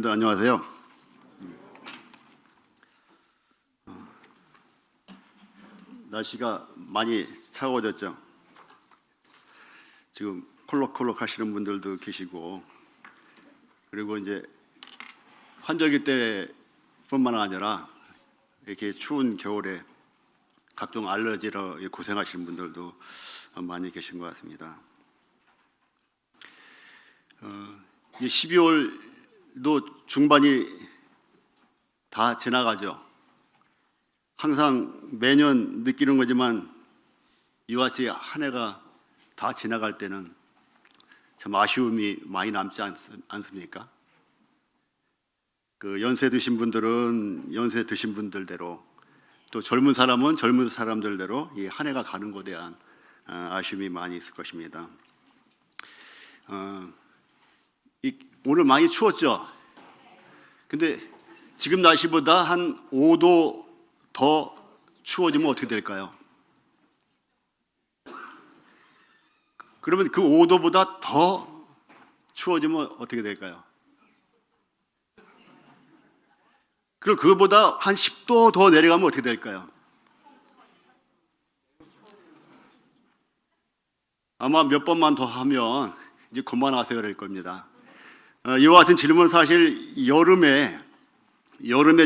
여러분들 안녕하세요. 날씨가 많이 차가워졌죠. 지금 콜록콜록 하시는 분들도 계시고, 그리고 이제 환절기 때뿐만 아니라 이렇게 추운 겨울에 각종 알러지로 고생하시는 분들도 많이 계신 것 같습니다. 이제 12월도 중반이 다 지나가죠. 항상 매년 느끼는 거지만 이와 같이 한 해가 다 지나갈 때는 참 아쉬움이 많이 남지 않습니까? 그 연세 드신 분들은 연세 드신 분들대로, 또 젊은 사람은 젊은 사람들대로 이 한 해가 가는 것에 대한 아쉬움이 많이 있을 것입니다. 오늘 많이 추웠죠? 근데 지금 날씨보다 한 5도 더 추워지면 어떻게 될까요? 그러면 그 5도보다 더 추워지면 어떻게 될까요? 그리고 그거보다 한 10도 더 내려가면 어떻게 될까요? 아마 몇 번만 더 하면 이제 그만하세요 그럴 겁니다. 이와 같은 질문은 사실 여름에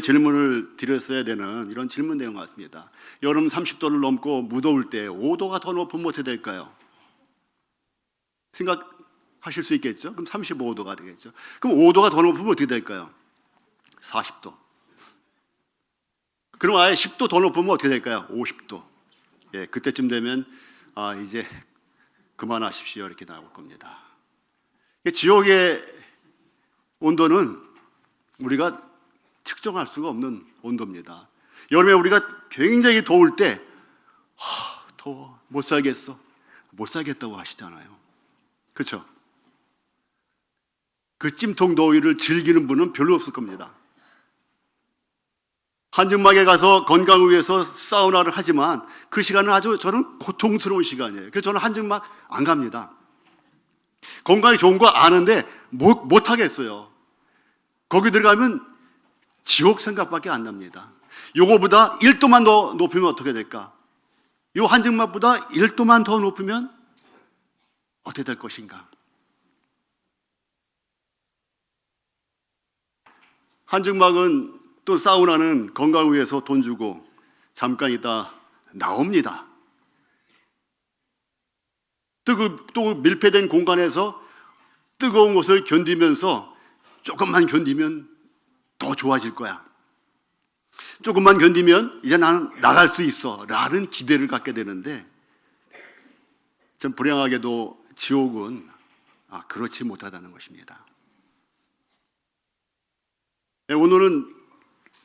질문을 드렸어야 되는 이런 질문 내용 같습니다. 여름 30도를 넘고 무더울 때 5도가 더 높으면 어떻게 될까요? 생각하실 수 있겠죠? 그럼 35도가 되겠죠. 그럼 5도가 더 높으면 어떻게 될까요? 40도. 그럼 아예 10도 더 높으면 어떻게 될까요? 50도. 예, 그때쯤 되면 이제 그만하십시오 이렇게 나올 겁니다. 지옥의 온도는 우리가 측정할 수가 없는 온도입니다. 여름에 우리가 굉장히 더울 때 더워 못 살겠다고 하시잖아요. 그렇죠? 그 찜통 더위를 즐기는 분은 별로 없을 겁니다. 한증막에 가서 건강을 위해서 사우나를 하지만 그 시간은 아주 저는 고통스러운 시간이에요. 그래서 저는 한증막 안 갑니다. 건강이 좋은 거 아는데 못 하겠어요. 거기 들어가면 지옥 생각밖에 안 납니다. 요거보다 1도만 더 높으면 어떻게 될까? 요 한증막보다 1도만 더 높으면 어떻게 될 것인가? 한증막은 또 사우나는 건강을 위해서 돈 주고 잠깐 있다 나옵니다. 또 밀폐된 공간에서 뜨거운 것을 견디면서 조금만 견디면 더 좋아질 거야. 조금만 견디면 이제 나는 나갈 수 있어 라는 기대를 갖게 되는데, 참 불행하게도 지옥은 그렇지 못하다는 것입니다. 오늘은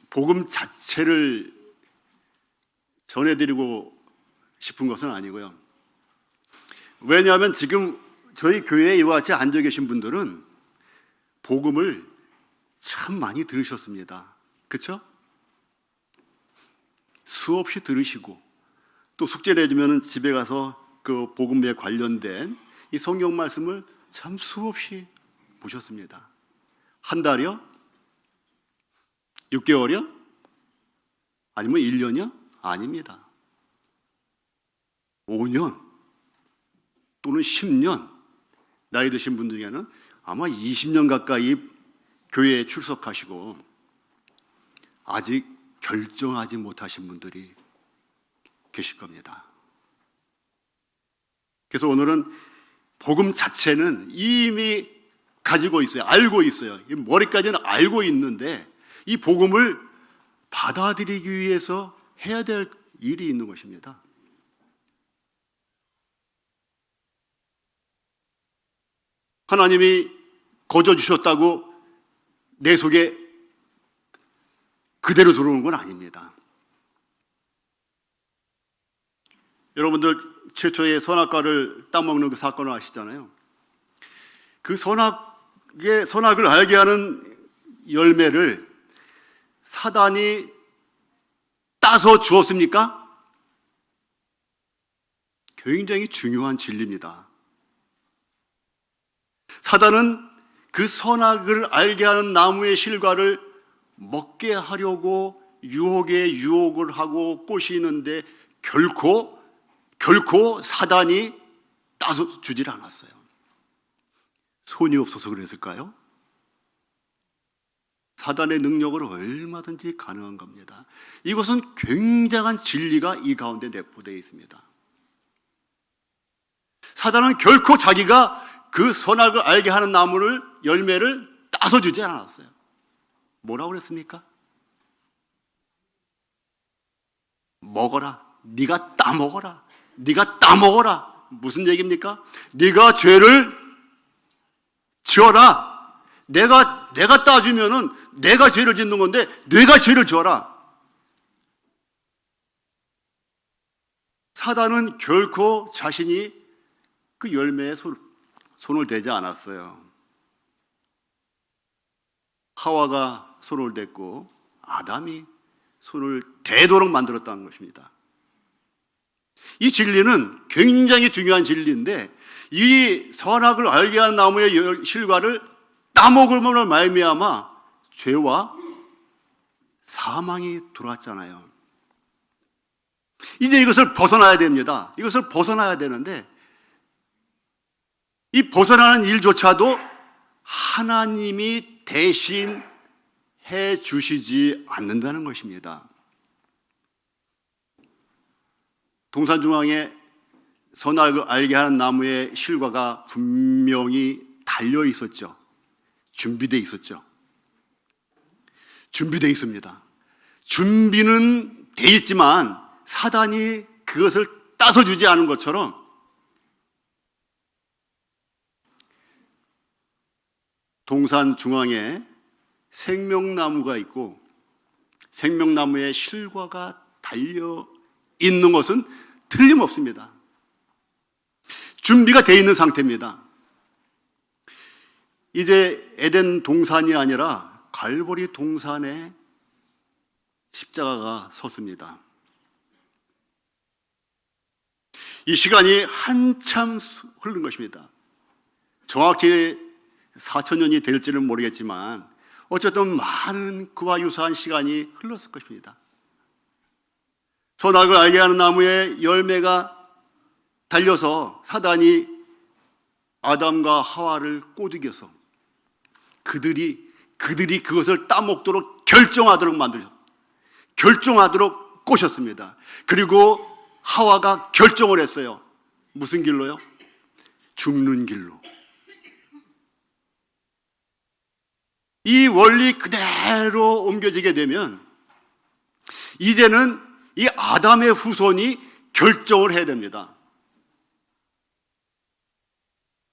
복음 자체를 전해드리고 싶은 것은 아니고요. 왜냐하면 지금 저희 교회에 이와 같이 앉아 계신 분들은 복음을 참 많이 들으셨습니다. 그렇죠? 수없이 들으시고 또 숙제 내주면 집에 가서 그 복음에 관련된 이 성경 말씀을 참 수없이 보셨습니다. 한 달이요? 6개월이요? 아니면 1년이요? 아닙니다. 5년 또는 10년, 나이 드신 분들 중에는 아마 20년 가까이 교회에 출석하시고 아직 결정하지 못하신 분들이 계실 겁니다. 그래서 오늘은 복음 자체는 이미 가지고 있어요. 알고 있어요. 머리까지는 알고 있는데 이 복음을 받아들이기 위해서 해야 될 일이 있는 것입니다. 하나님이 거저 주셨다고 내 속에 그대로 들어오는 건 아닙니다. 여러분들 최초의 선악과를 따먹는 그 사건을 아시잖아요. 그 선악을 알게 하는 열매를 사단이 따서 주었습니까? 굉장히 중요한 진리입니다. 사단은 그 선악을 알게 하는 나무의 실과를 먹게 하려고 유혹에 유혹을 하고 꼬시는데 결코 사단이 따서 주질 않았어요. 손이 없어서 그랬을까요? 사단의 능력으로 얼마든지 가능한 겁니다. 이것은 굉장한 진리가 이 가운데 내포되어 있습니다. 사단은 결코 자기가 그 선악을 알게 하는 나무를 열매를 따서 주지 않았어요. 뭐라고 그랬습니까? 먹어라. 네가 따먹어라. 네가 따먹어라. 무슨 얘기입니까? 네가 죄를 지어라. 내가 따주면은 내가 죄를 짓는 건데 네가 죄를 지어라. 사단은 결코 자신이 그 열매에 손을 대지 않았어요. 하와가 손을 댔고 아담이 손을 대도록 만들었다는 것입니다. 이 진리는 굉장히 중요한 진리인데 이 선악을 알게 하는 나무의 실과를 따먹음으로 말미암아 죄와 사망이 들어왔잖아요. 이제 이것을 벗어나야 됩니다. 이것을 벗어나야 되는데 이 벗어나는 일조차도 하나님이 대신 해 주시지 않는다는 것입니다. 동산중앙에 선악을 알게 하는 나무의 실과가 분명히 달려 있었죠. 준비되어 있었죠. 준비되어 있습니다. 준비는 돼 있지만 사단이 그것을 따서 주지 않은 것처럼 동산 중앙에 생명나무가 있고 생명나무의 실과가 달려 있는 것은 틀림없습니다. 준비가 되어 있는 상태입니다. 이제 에덴 동산이 아니라 갈보리 동산에 십자가가 섰습니다. 이 시간이 한참 흐른 것입니다. 정확히 4,000년이 될지는 모르겠지만 어쨌든 많은 그와 유사한 시간이 흘렀을 것입니다. 선악을 알게 하는 나무의 열매가 달려서 사단이 아담과 하와를 꼬드겨서 그들이 그것을 따먹도록 결정하도록 만들었습니다. 결정하도록 꼬셨습니다. 그리고 하와가 결정을 했어요. 무슨 길로요? 죽는 길로. 이 원리 그대로 옮겨지게 되면 이제는 이 아담의 후손이 결정을 해야 됩니다.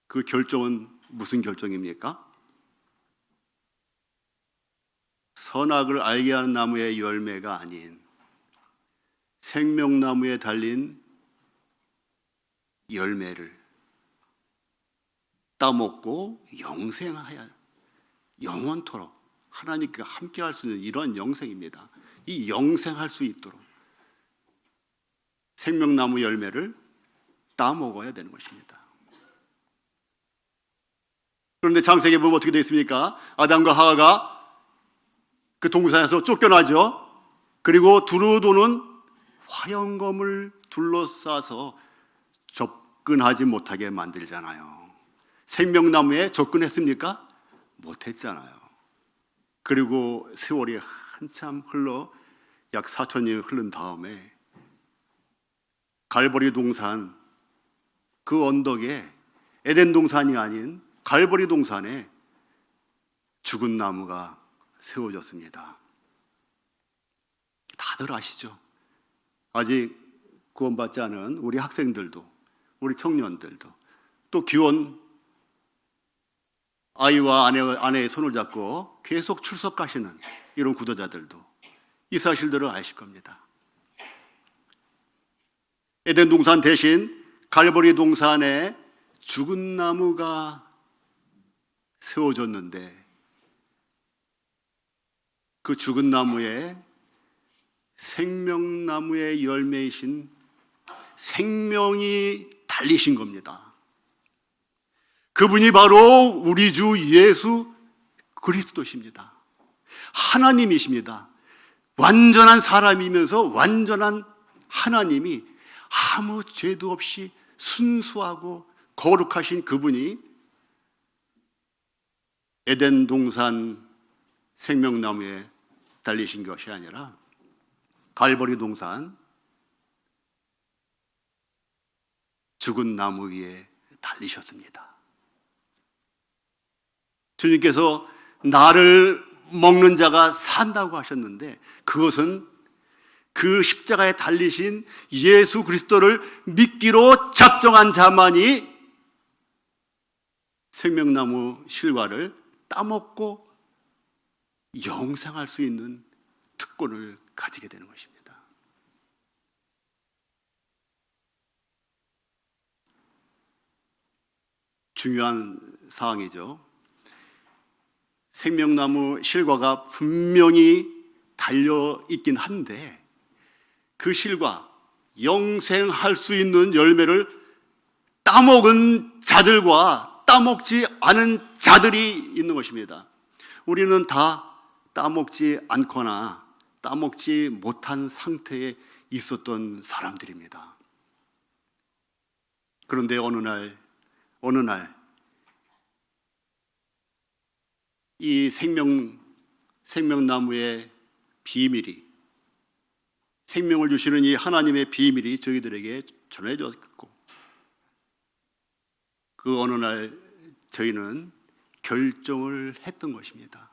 그 결정은 무슨 결정입니까? 선악을 알게 하는 나무의 열매가 아닌 생명나무에 달린 열매를 따먹고 영생하여 영원토록 하나님과 함께 할 수 있는 이런 영생입니다. 이 영생할 수 있도록 생명나무 열매를 따먹어야 되는 것입니다. 그런데 창세기에 보면 어떻게 되어 있습니까? 아담과 하와가 그 동산에서 쫓겨나죠. 그리고 두루 도는 화영검을 둘러싸서 접근하지 못하게 만들잖아요. 생명나무에 접근했습니까? 못했잖아요. 그리고 세월이 한참 흘러 약 4,000년이 흐른 다음에 갈보리 동산 그 언덕에 에덴 동산이 아닌 갈보리 동산에 죽은 나무가 세워졌습니다. 다들 아시죠? 아직 구원받지 않은 우리 학생들도 우리 청년들도 또 기혼 아이와 아내의 손을 잡고 계속 출석하시는 이런 구도자들도 이 사실들을 아실 겁니다. 에덴 동산 대신 갈보리 동산에 죽은 나무가 세워졌는데 그 죽은 나무에 생명나무의 열매이신 생명이 달리신 겁니다. 그분이 바로 우리 주 예수 그리스도십니다. 하나님이십니다. 완전한 사람이면서 완전한 하나님이 아무 죄도 없이 순수하고 거룩하신 그분이 에덴 동산 생명나무에 달리신 것이 아니라 갈보리 동산 죽은 나무 위에 달리셨습니다. 주님께서 나를 먹는 자가 산다고 하셨는데, 그것은 그 십자가에 달리신 예수 그리스도를 믿기로 작정한 자만이 생명나무 실과를 따먹고 영생할 수 있는 특권을 가지게 되는 것입니다. 중요한 사항이죠. 생명나무 실과가 분명히 달려 있긴 한데, 그 실과, 영생할 수 있는 열매를 따먹은 자들과 따먹지 않은 자들이 있는 것입니다. 우리는 다 따먹지 않거나 따먹지 못한 상태에 있었던 사람들입니다. 그런데 어느 날 이 생명나무의 비밀이, 생명을 주시는 이 하나님의 비밀이 저희들에게 전해졌고, 그 어느 날 저희는 결정을 했던 것입니다.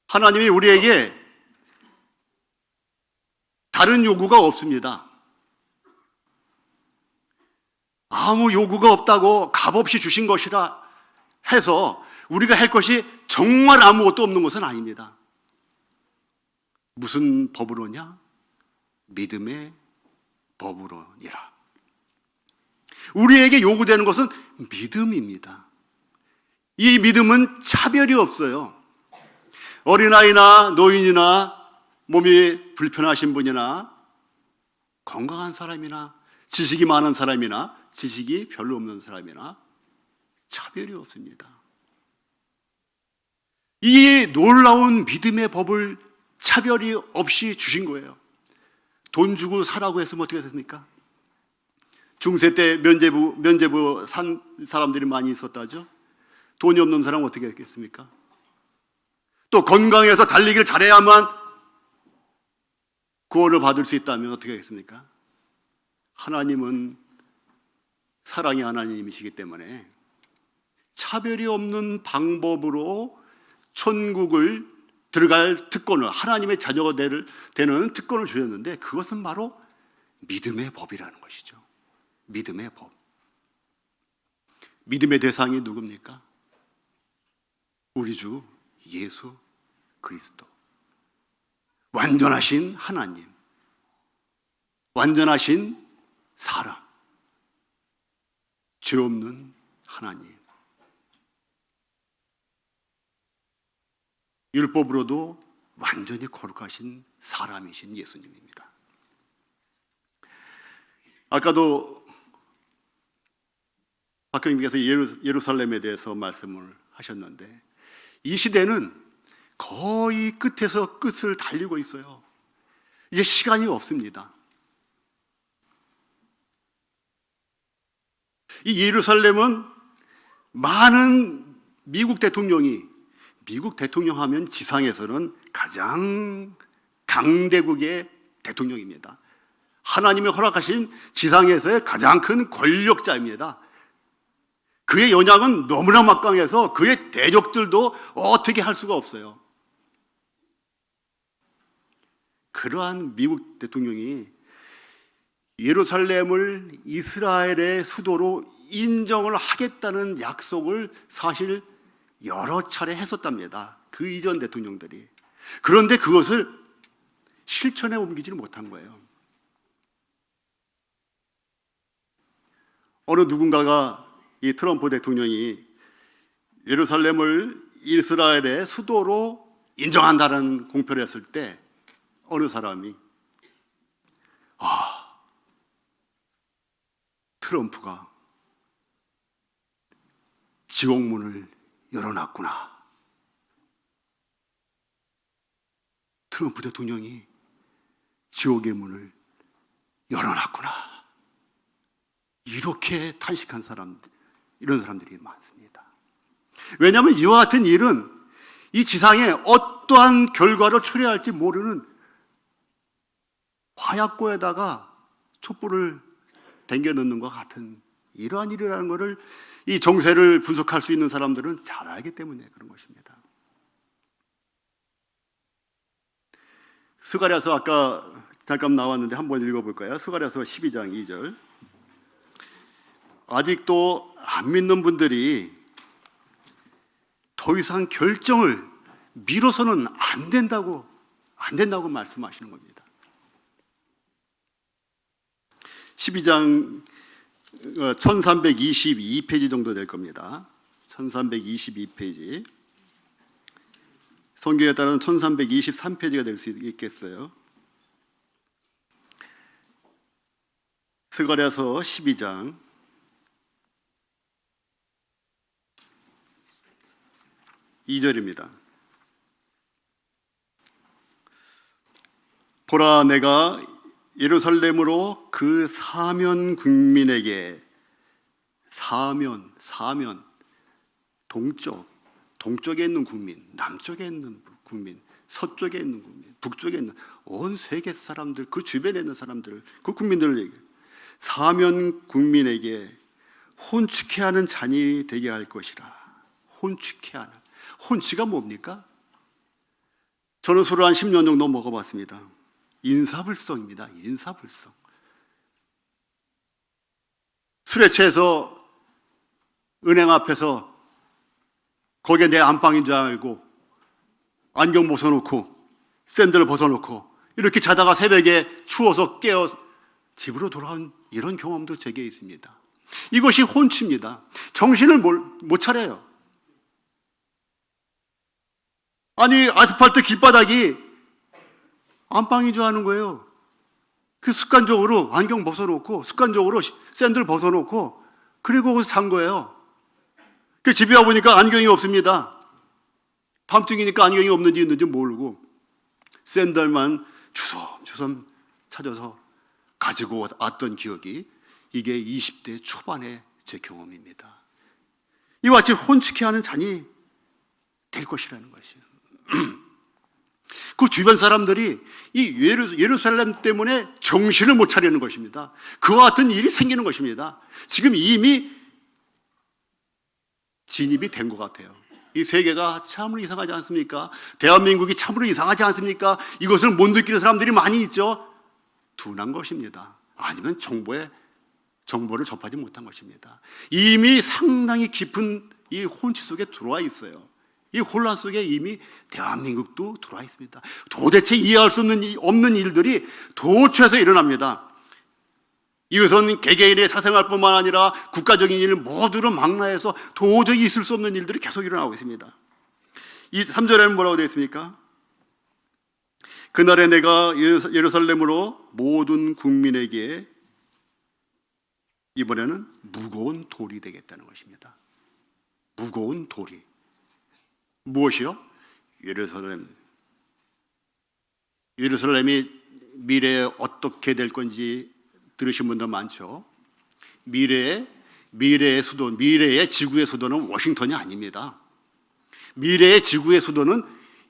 하나님이 우리에게 다른 요구가 없습니다. 아무 요구가 없다고 값없이 주신 것이라 해서 우리가 할 것이 정말 아무것도 없는 것은 아닙니다. 무슨 법으로냐? 믿음의 법으로니라. 우리에게 요구되는 것은 믿음입니다. 이 믿음은 차별이 없어요. 어린아이나 노인이나 몸이 불편하신 분이나 건강한 사람이나 지식이 많은 사람이나 지식이 별로 없는 사람이나 차별이 없습니다. 이 놀라운 믿음의 법을 차별이 없이 주신 거예요. 돈 주고 사라고 했으면 어떻게 됐습니까? 중세 때 면제부 산 사람들이 많이 있었다죠. 돈이 없는 사람은 어떻게 했겠습니까? 또 건강해서 달리기를 잘해야만 구원을 받을 수 있다면 어떻게 하겠습니까? 하나님은 사랑의 하나님이시기 때문에 차별이 없는 방법으로 천국을 들어갈 특권을, 하나님의 자녀가 되는 특권을 주셨는데, 그것은 바로 믿음의 법이라는 것이죠. 믿음의 법. 믿음의 대상이 누굽니까? 우리 주 예수 그리스도. 완전하신 하나님, 완전하신 사람, 죄 없는 하나님. 율법으로도 완전히 거룩하신 사람이신 예수님입니다. 아까도 박형님께서 예루살렘에 대해서 말씀을 하셨는데, 이 시대는 거의 끝에서 끝을 달리고 있어요. 이제 시간이 없습니다. 이 예루살렘은 많은 미국 대통령 하면 지상에서는 가장 강대국의 대통령입니다. 하나님이 허락하신 지상에서의 가장 큰 권력자입니다. 그의 연약은 너무나 막강해서 그의 대적들도 어떻게 할 수가 없어요. 그러한 미국 대통령이 예루살렘을 이스라엘의 수도로 인정을 하겠다는 약속을 사실 여러 차례 했었답니다. 그 이전 대통령들이. 그런데 그것을 실천에 옮기지를 못한 거예요. 어느 누군가가, 이 트럼프 대통령이 예루살렘을 이스라엘의 수도로 인정한다는 공표를 했을 때 어느 사람이 트럼프가 지옥 문을 열어놨구나. 트럼프 대통령이 지옥의 문을 열어놨구나. 이렇게 탄식한 이런 사람들이 많습니다. 왜냐하면 이와 같은 일은 이 지상에 어떠한 결과를 초래할지 모르는 화약고에다가 촛불을 댕겨 넣는 것 같은 이러한 일이라는 것을 이 정세를 분석할 수 있는 사람들은 잘 알기 때문에 그런 것입니다. 스가랴서 아까 잠깐 나왔는데 한번 읽어볼까요? 스가랴서 12장 2절. 아직도 안 믿는 분들이 더 이상 결정을 미뤄서는 안 된다고 말씀하시는 겁니다. 12장 1322페이지 정도 될 겁니다. 1322페이지. 성경에 따르면 1323페이지가 될 수 있겠어요. 스가랴서 12장 2절입니다. 보라, 내가 예루살렘으로 그 사면 국민에게, 사면 동쪽에 있는 국민, 남쪽에 있는 국민, 서쪽에 있는 국민, 북쪽에 있는 온 세계 사람들, 그 주변에 있는 사람들, 그 국민들을 얘기해요. 사면 국민에게 혼축해 하는 잔이 되게 할 것이라. 혼축해 하는. 혼치가 뭡니까? 저는 술을 한 10년 정도 먹어봤습니다. 인사불성입니다. 인사불성. 술에 취해서 은행 앞에서 거기에 내 안방인 줄 알고 안경 벗어놓고 샌들을 벗어놓고 이렇게 자다가 새벽에 추워서 깨어 집으로 돌아온 이런 경험도 제게 있습니다. 이것이 혼치입니다. 정신을 못 차려요. 아니, 아스팔트 길바닥이 안방인 줄 아는 거예요. 그 습관적으로 안경 벗어놓고 습관적으로 샌들 벗어놓고 그리고 거기서 잔 거예요. 그 집에 와보니까 안경이 없습니다. 밤중이니까 안경이 없는지 있는지 모르고 샌들만 주섬주섬 찾아서 가지고 왔던 기억이, 이게 20대 초반의 제 경험입니다. 이와 같이 혼축해 하는 잔이 될 것이라는 것이에요. 그 주변 사람들이 이 예루살렘 때문에 정신을 못 차리는 것입니다. 그와 같은 일이 생기는 것입니다. 지금 이미 진입이 된 것 같아요. 이 세계가 참으로 이상하지 않습니까? 대한민국이 참으로 이상하지 않습니까? 이것을 못 느끼는 사람들이 많이 있죠. 둔한 것입니다. 아니면 정보를 접하지 못한 것입니다. 이미 상당히 깊은 이 혼치 속에 들어와 있어요. 이 혼란 속에 이미 대한민국도 들어와 있습니다. 도대체 이해할 수 없는 일들이 도처에서 일어납니다. 이것은 개개인의 사생활 뿐만 아니라 국가적인 일 모두를 망라해서 도저히 있을 수 없는 일들이 계속 일어나고 있습니다. 이 3절에는 뭐라고 되어 있습니까? 그날에 내가 예루살렘으로 모든 국민에게, 이번에는 무거운 돌이 되겠다는 것입니다. 무거운 돌이. 무엇이요? 예루살렘이 미래에 어떻게 될 건지 들으신 분들 많죠. 미래의 수도, 미래의 지구의 수도는 워싱턴이 아닙니다. 미래의 지구의 수도는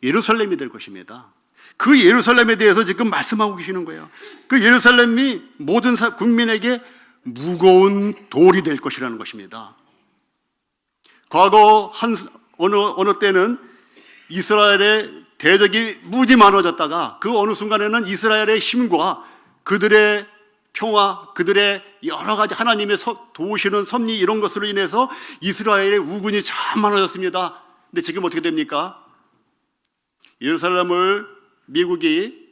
예루살렘이 될 것입니다. 그 예루살렘에 대해서 지금 말씀하고 계시는 거예요. 그 예루살렘이 모든 국민에게 무거운 돌이 될 것이라는 것입니다. 과거 어느 때는 이스라엘의 대적이 무지 많아졌다가 그 어느 순간에는 이스라엘의 힘과 그들의 평화, 그들의 여러 가지 하나님의 도우시는 섭리 이런 것으로 인해서 이스라엘의 우군이 참 많아졌습니다. 근데 지금 어떻게 됩니까? 예루살렘을 미국이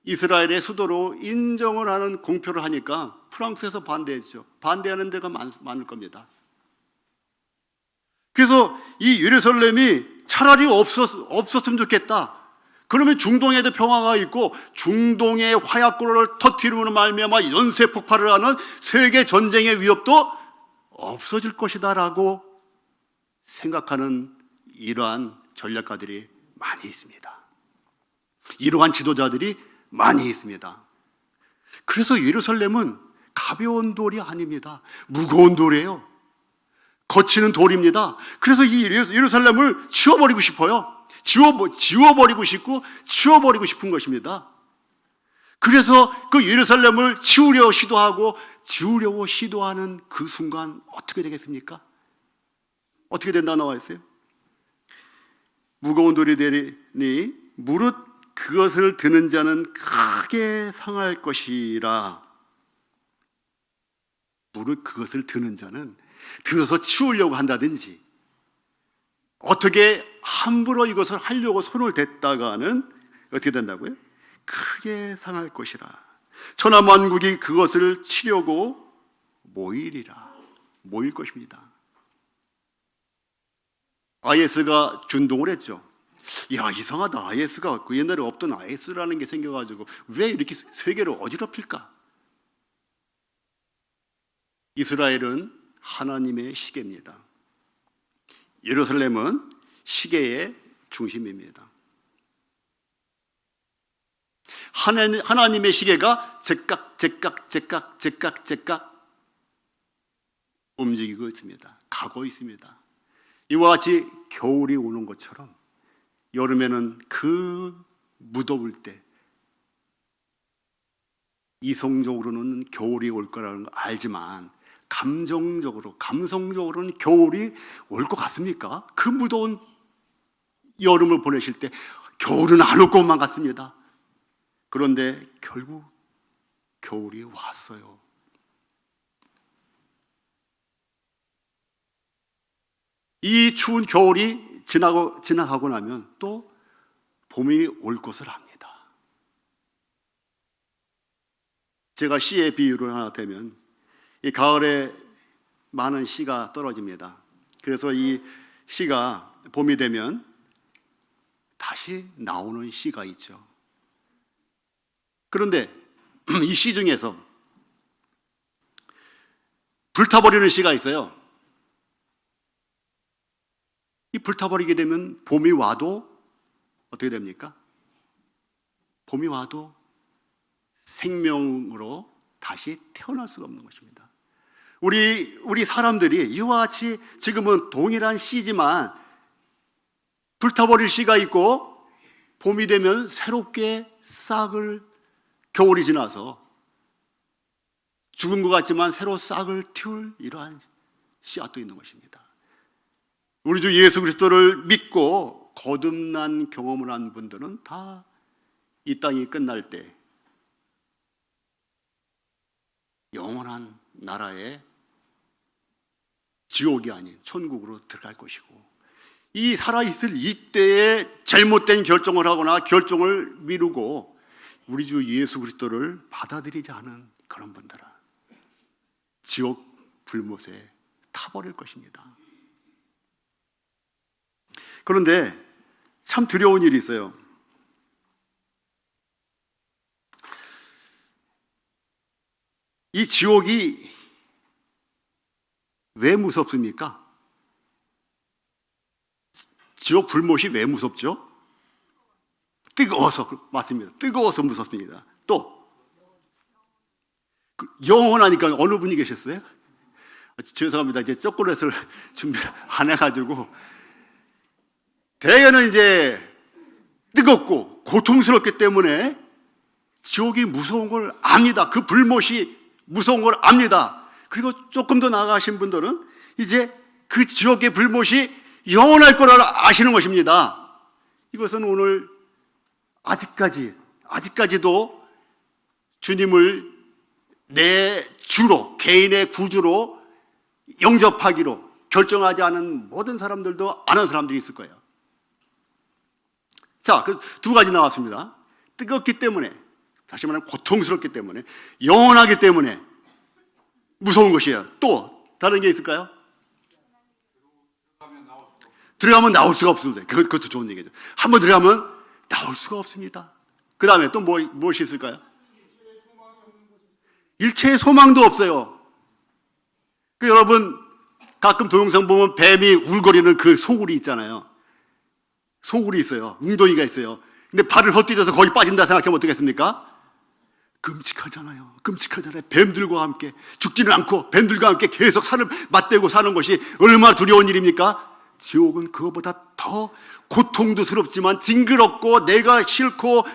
이스라엘의 수도로 인정을 하는 공표를 하니까 프랑스에서 반대했죠. 반대하는 데가 많을 겁니다. 그래서 이 예루살렘이 차라리 없었으면 좋겠다. 그러면 중동에도 평화가 있고 중동의 화약고를 터뜨리는 말미암아 연쇄 폭발을 하는 세계 전쟁의 위협도 없어질 것이다라고 생각하는 이러한 전략가들이 많이 있습니다. 이러한 지도자들이 많이 있습니다. 그래서 예루살렘은 가벼운 돌이 아닙니다. 무거운 돌이에요. 거치는 돌입니다. 그래서 이 예루살렘을 치워버리고 싶어요. 지워버리고 싶고 치워버리고 싶은 것입니다. 그래서 그 예루살렘을 지우려고 시도하는 그 순간 어떻게 되겠습니까? 어떻게 된다 나와 있어요? 무거운 돌이 되니 무릇 그것을 드는 자는 크게 상할 것이라. 무릇 그것을 드는 자는 들어서 치우려고 한다든지 어떻게 함부로 이것을 하려고 손을 댔다가는 어떻게 된다고요? 크게 상할 것이라. 천하만국이 그것을 치려고 모일 것입니다. IS가 준동을 했죠. 야, 이상하다. IS가 그 옛날에 없던 IS라는 게 생겨가지고 왜 이렇게 세계를 어지럽힐까? 이스라엘은 하나님의 시계입니다. 예루살렘은 시계의 중심입니다. 하나님의 시계가 제깍 움직이고 있습니다. 가고 있습니다. 이와 같이 겨울이 오는 것처럼 여름에는 그 무더울 때 이성적으로는 겨울이 올 거라는 걸 알지만 감성적으로는 겨울이 올 것 같습니까? 그 무더운 여름을 보내실 때 겨울은 안 올 것만 같습니다. 그런데 결국 겨울이 왔어요. 이 추운 겨울이 지나가고 나면 또 봄이 올 것을 압니다. 제가 시의 비유를 하나 대면 이 가을에 많은 씨가 떨어집니다. 그래서 이 씨가 봄이 되면 다시 나오는 씨가 있죠. 그런데 이 씨 중에서 불타버리는 씨가 있어요. 이 불타버리게 되면 봄이 와도 어떻게 됩니까? 봄이 와도 생명으로 다시 태어날 수가 없는 것입니다. 우리 사람들이 이와 같이 지금은 동일한 씨지만 불타버릴 씨가 있고 봄이 되면 새롭게 싹을 겨울이 지나서 죽은 것 같지만 새로 싹을 틔울 이러한 씨앗도 있는 것입니다. 우리 주 예수 그리스도를 믿고 거듭난 경험을 한 분들은 다 이 땅이 끝날 때 영원한 나라의 지옥이 아닌 천국으로 들어갈 것이고, 이 살아있을 이때에 잘못된 결정을 하거나 결정을 미루고 우리 주 예수 그리스도를 받아들이지 않은 그런 분들은 지옥 불못에 타버릴 것입니다. 그런데 참 두려운 일이 있어요. 이 지옥이 왜 무섭습니까? 지옥 불못이 왜 무섭죠? 뜨거워서, 맞습니다. 뜨거워서 무섭습니다. 또 영원하니까 어느 분이 계셨어요? 죄송합니다. 이제 초콜릿을 준비 안 해가지고 대개는 이제 뜨겁고 고통스럽기 때문에 지옥이 무서운 걸 압니다. 그 불못이 무서운 걸 압니다. 그리고 조금 더 나아가신 분들은 이제 그 지옥의 불못이 영원할 거라 아시는 것입니다. 이것은 오늘 아직까지도 주님을 내 주로, 개인의 구주로 영접하기로 결정하지 않은 모든 사람들도 아는 사람들이 있을 거예요. 자, 그 두 가지 나왔습니다. 뜨겁기 때문에, 다시 말하면 고통스럽기 때문에, 영원하기 때문에 무서운 것이에요. 또 다른 게 있을까요? 들어가면 나올 수가 없습니다. 그것도 좋은 얘기죠. 한번 들어가면 나올 수가 없습니다. 그 다음에 또 무엇이 있을까요? 일체의 소망도 없어요. 여러분, 가끔 동영상 보면 뱀이 울거리는 그 소굴이 있잖아요. 소굴이 있어요. 웅덩이가 있어요. 근데 발을 헛디뎌서 거기 빠진다 생각하면 어떻겠습니까? 끔찍하잖아요. 끔찍하잖아요. 뱀들과 함께 죽지는 않고 뱀들과 함께 계속 살을 맞대고 사는 것이 얼마나 두려운 일입니까? 지옥은 그거보다 더 고통도 스럽지만 징그럽고 내가 싫고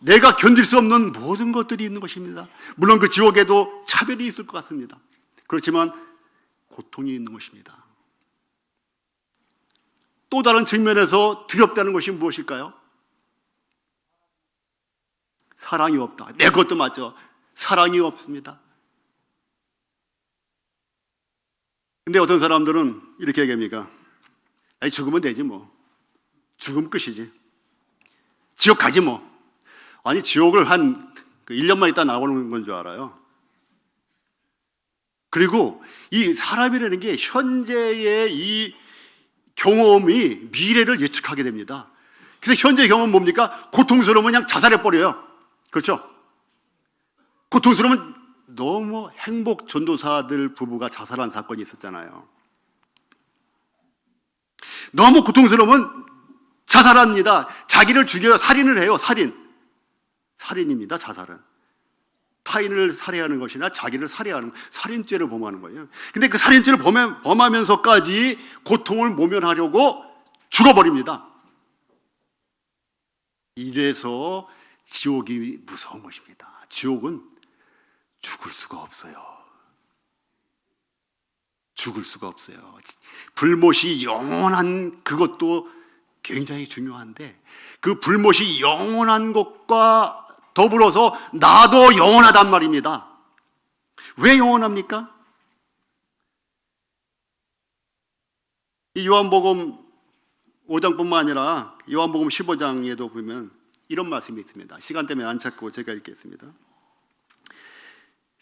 내가 견딜 수 없는 모든 것들이 있는 것입니다. 물론 그 지옥에도 차별이 있을 것 같습니다. 그렇지만 고통이 있는 것입니다. 또 다른 측면에서 두렵다는 것이 무엇일까요? 사랑이 없다. 네, 그것도 맞죠. 사랑이 없습니다. 근데 어떤 사람들은 이렇게 얘기합니까? 아니, 죽으면 되지 뭐. 죽으면 끝이지. 지옥 가지 뭐. 아니, 지옥을 한 1년만 있다 나오는 건 줄 알아요. 그리고 이 사람이라는 게 현재의 이 경험이 미래를 예측하게 됩니다. 그래서 현재 경험은 뭡니까? 고통스러우면 그냥 자살해버려요. 그렇죠? 고통스러우면 너무 행복 전도사들 부부가 자살한 사건이 있었잖아요. 너무 고통스러우면 자살합니다. 자기를 죽여요. 살인을 해요. 살인입니다. 자살은. 타인을 살해하는 것이나 자기를 살해하는 살인죄를 범하는 거예요. 근데 그 살인죄를 범하면서까지 고통을 모면하려고 죽어버립니다. 이래서 지옥이 무서운 것입니다. 지옥은 죽을 수가 없어요. 죽을 수가 없어요. 불못이 영원한 그것도 굉장히 중요한데 그 불못이 영원한 것과 더불어서 나도 영원하단 말입니다. 왜 영원합니까? 이 요한복음 5장뿐만 아니라 요한복음 15장에도 보면 이런 말씀이 있습니다. 시간 때문에 안 찾고 제가 읽겠습니다.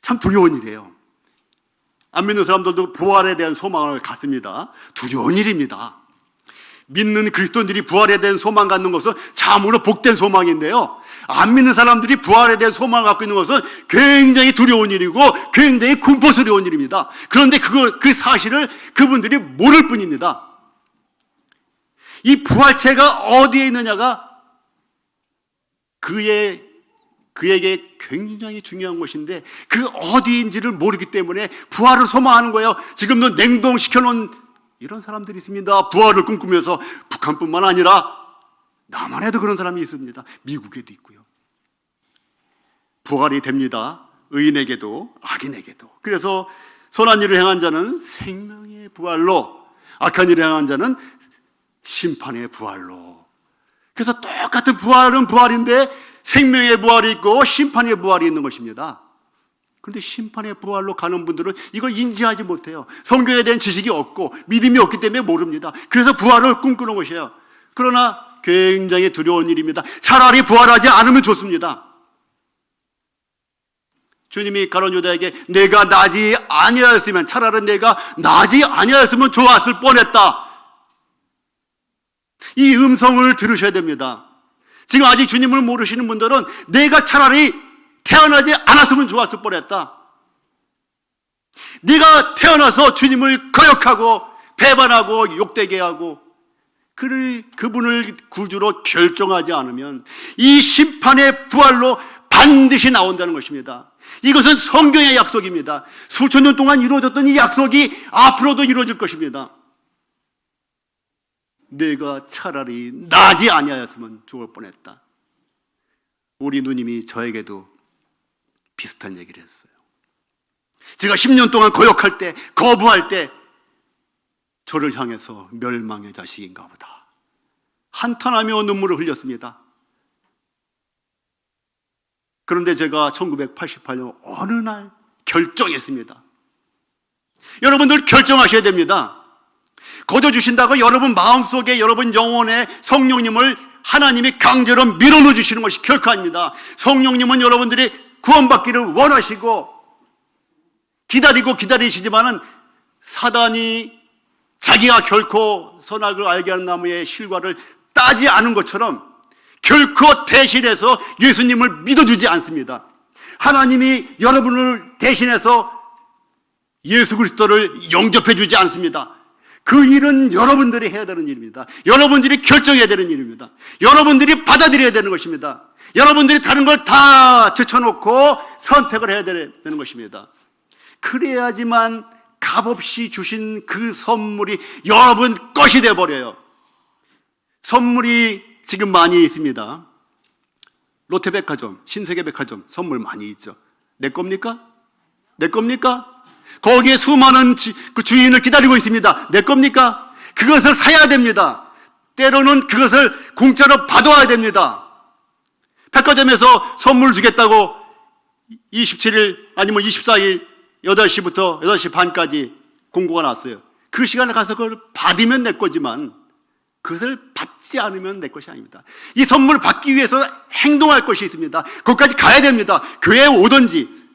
참 두려운 일이에요. 안 믿는 사람들도 부활에 대한 소망을 갖습니다. 두려운 일입니다. 믿는 그리스도인들이 부활에 대한 소망 갖는 것은 참으로 복된 소망인데요, 안 믿는 사람들이 부활에 대한 소망을 갖고 있는 것은 굉장히 두려운 일이고 굉장히 공포스러운 일입니다. 그런데 그 사실을 그분들이 모를 뿐입니다. 이 부활체가 어디에 있느냐가 그에게 굉장히 중요한 것인데 그 어디인지를 모르기 때문에 부활을 소망하는 거예요. 지금도 냉동시켜놓은 이런 사람들이 있습니다. 부활을 꿈꾸면서 북한뿐만 아니라 남한에도 그런 사람이 있습니다. 미국에도 있고요. 부활이 됩니다. 의인에게도 악인에게도. 그래서 선한 일을 행한 자는 생명의 부활로, 악한 일을 행한 자는 심판의 부활로. 그래서 똑같은 부활은 부활인데 생명의 부활이 있고 심판의 부활이 있는 것입니다. 그런데 심판의 부활로 가는 분들은 이걸 인지하지 못해요. 성경에 대한 지식이 없고 믿음이 없기 때문에 모릅니다. 그래서 부활을 꿈꾸는 것이에요. 그러나 굉장히 두려운 일입니다. 차라리 부활하지 않으면 좋습니다. 주님이 가룟 유다에게 내가 나지 아니하였으면, 차라리 내가 나지 아니하였으면 좋았을 뻔했다. 이 음성을 들으셔야 됩니다. 지금 아직 주님을 모르시는 분들은 내가 차라리 태어나지 않았으면 좋았을 뻔했다. 네가 태어나서 주님을 거역하고 배반하고 욕되게 하고 그분을 구주로 결정하지 않으면 이 심판의 부활로 반드시 나온다는 것입니다. 이것은 성경의 약속입니다. 수천 년 동안 이루어졌던 이 약속이 앞으로도 이루어질 것입니다. 내가 차라리 나지 아니하였으면 죽을 뻔했다. 우리 누님이 저에게도 비슷한 얘기를 했어요. 제가 10년 동안 거역할 때, 거부할 때 저를 향해서 멸망의 자식인가 보다, 한탄하며 눈물을 흘렸습니다. 그런데 제가 1988년 어느 날 결정했습니다. 여러분들 결정하셔야 됩니다. 거둬주신다고 여러분 마음속에, 여러분 영혼에 성령님을 하나님이 강제로 밀어넣어 주시는 것이 결코 아닙니다. 성령님은 여러분들이 구원받기를 원하시고 기다리시지만은 사단이 자기가 결코 선악을 알게 하는 나무의 실과를 따지 않은 것처럼 결코 대신해서 예수님을 믿어주지 않습니다. 하나님이 여러분을 대신해서 예수 그리스도를 영접해 주지 않습니다. 그 일은 여러분들이 해야 되는 일입니다. 여러분들이 결정해야 되는 일입니다. 여러분들이 받아들여야 되는 것입니다. 여러분들이 다른 걸 다 제쳐놓고 선택을 해야 되는 것입니다. 그래야지만 값없이 주신 그 선물이 여러분 것이 되어버려요. 선물이 지금 많이 있습니다. 롯데백화점, 신세계백화점 선물 많이 있죠. 내 겁니까? 내 겁니까? 거기에 수많은 그 주인을 기다리고 있습니다. 내 겁니까? 그것을 사야 됩니다. 때로는 그것을 공짜로 받아야 됩니다. 백화점에서 선물 주겠다고 27일 아니면 24일 8시부터 8시 반까지 공고가 났어요. 그 시간에 가서 그걸 받으면 내 거지만 그것을 받지 않으면 내 것이 아닙니다. 이 선물을 받기 위해서 행동할 것이 있습니다. 거기까지 가야 됩니다. 교회에 오든지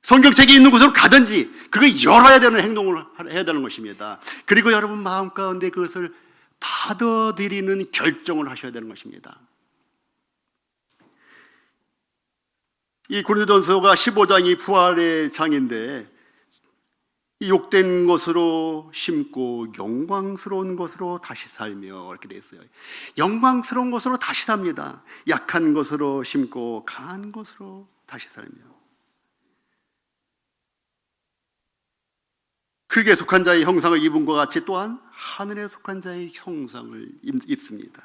성경책이 있는 곳으로 가든지 그걸 열어야 되는 행동을 해야 되는 것입니다. 그리고 여러분 마음 가운데 그것을 받아들이는 결정을 하셔야 되는 것입니다. 이 고린도전서가 15장이 부활의 장인데 이 욕된 것으로 심고 영광스러운 것으로 다시 살며 이렇게 되어 있어요. 영광스러운 것으로 다시 삽니다. 약한 것으로 심고 강한 것으로 다시 살며 흙에 속한 자의 형상을 입은 것 같이 또한 하늘에 속한 자의 형상을 입습니다.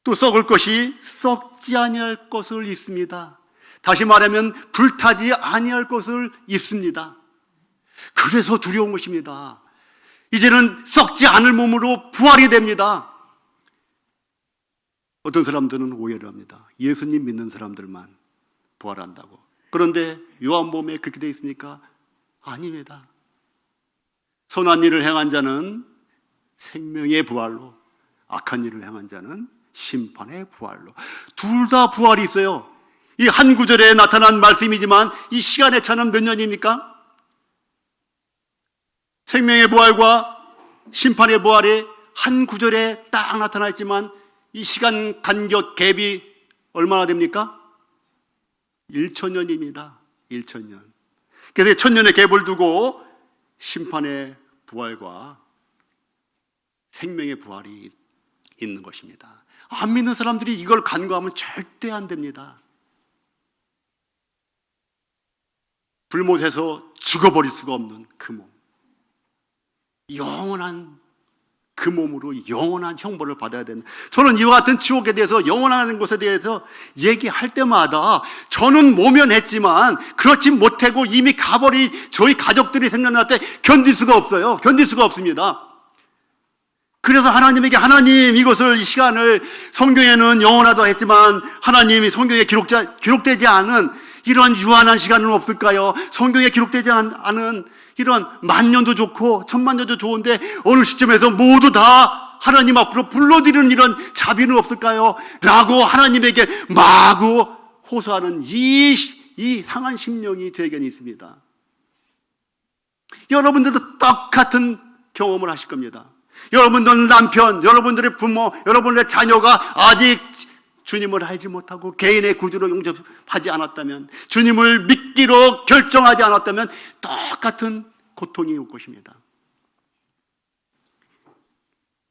또 썩을 것이 썩지 아니할 것을 입습니다. 다시 말하면 불타지 아니할 것을 입습니다. 그래서 두려운 것입니다. 이제는 썩지 않을 몸으로 부활이 됩니다. 어떤 사람들은 오해를 합니다. 예수님 믿는 사람들만 부활한다고. 그런데 요한복음에 그렇게 되어 있습니까? 아닙니다. 선한 일을 행한 자는 생명의 부활로, 악한 일을 행한 자는 심판의 부활로. 둘 다 부활이 있어요. 이 한 구절에 나타난 말씀이지만 이 시간의 차는 몇 년입니까? 생명의 부활과 심판의 부활이 한 구절에 딱 나타나 있지만 이 시간 간격 갭이 얼마나 됩니까? 1000년입니다. 1000년. 그래서 1000년의 갭을 두고 심판의 부활과 생명의 부활이 있는 것입니다. 안 믿는 사람들이 이걸 간과하면 절대 안 됩니다. 불못에서 죽어버릴 수가 없는 그 몸, 영원한 그 몸으로 영원한 형벌을 받아야 되는, 저는 이와 같은 지옥에 대해서, 영원한 것에 대해서 얘기할 때마다 저는 모면했지만 그렇지 못하고 이미 가버린 저희 가족들이 생각날 때 견딜 수가 없어요. 견딜 수가 없습니다. 그래서 하나님에게, 하나님 이것을, 이 시간을, 성경에는 영원하다 했지만 하나님이 성경에 기록되지 않은 이런 유한한 시간은 없을까요? 성경에 기록되지 않은 이런 만년도 좋고 천만년도 좋은데 어느 시점에서 모두 다 하나님 앞으로 불러드리는 이런 자비는 없을까요? 라고 하나님에게 마구 호소하는 이 상한 심령이 저에게는 있습니다. 여러분들도 똑같은 경험을 하실 겁니다. 여러분들 남편, 여러분들의 부모, 여러분들의 자녀가 아직 주님을 알지 못하고 개인의 구주로 용접하지 않았다면, 주님을 믿기로 결정하지 않았다면 똑같은 고통이 올 것입니다.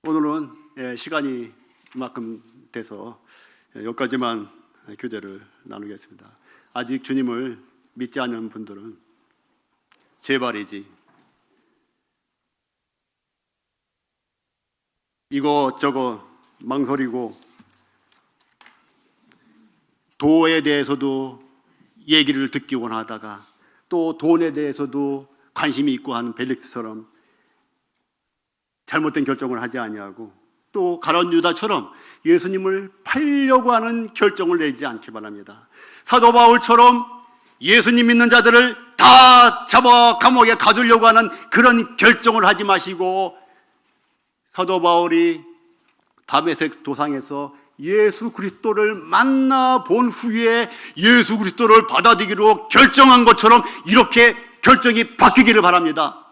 오늘은 시간이 이만큼 돼서 여기까지만 교제를 나누겠습니다. 아직 주님을 믿지 않는 분들은 제발이지 이것저것 망설이고 도에 대해서도 얘기를 듣기 원하다가 또 돈에 대해서도 관심이 있고 하는 벨릭스처럼 잘못된 결정을 하지 아니하고 또 가룟 유다처럼 예수님을 팔려고 하는 결정을 내지 않기 바랍니다. 사도 바울처럼 예수님 믿는 자들을 다 잡아 감옥에 가두려고 하는 그런 결정을 하지 마시고, 사도 바울이 다메섹 도상에서 예수 그리스도를 만나본 후에 예수 그리스도를 받아들이기로 결정한 것처럼 이렇게 결정이 바뀌기를 바랍니다.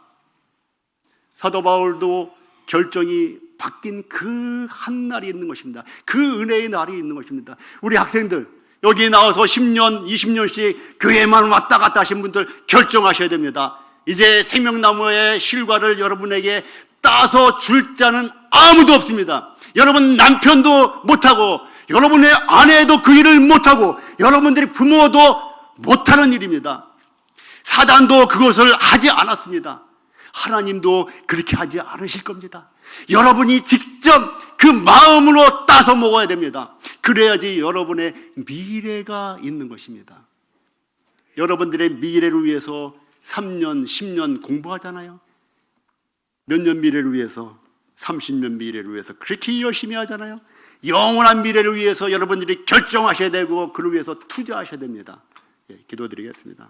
사도 바울도 결정이 바뀐 그 한 날이 있는 것입니다. 그 은혜의 날이 있는 것입니다. 우리 학생들, 여기 나와서 10년, 20년씩 교회만 왔다 갔다 하신 분들 결정하셔야 됩니다. 이제 생명나무의 실과를 여러분에게 따서 줄 자는 아무도 없습니다. 여러분 남편도 못하고, 여러분의 아내도 그 일을 못하고, 여러분들이 부모도 못하는 일입니다. 사단도 그것을 하지 않았습니다. 하나님도 그렇게 하지 않으실 겁니다. 여러분이 직접 그 마음으로 따서 먹어야 됩니다. 그래야지 여러분의 미래가 있는 것입니다. 여러분들의 미래를 위해서 3년, 10년 공부하잖아요. 몇 년 미래를 위해서, 30년 미래를 위해서 그렇게 열심히 하잖아요. 영원한 미래를 위해서 여러분들이 결정하셔야 되고, 그를 위해서 투자하셔야 됩니다. 기도드리겠습니다.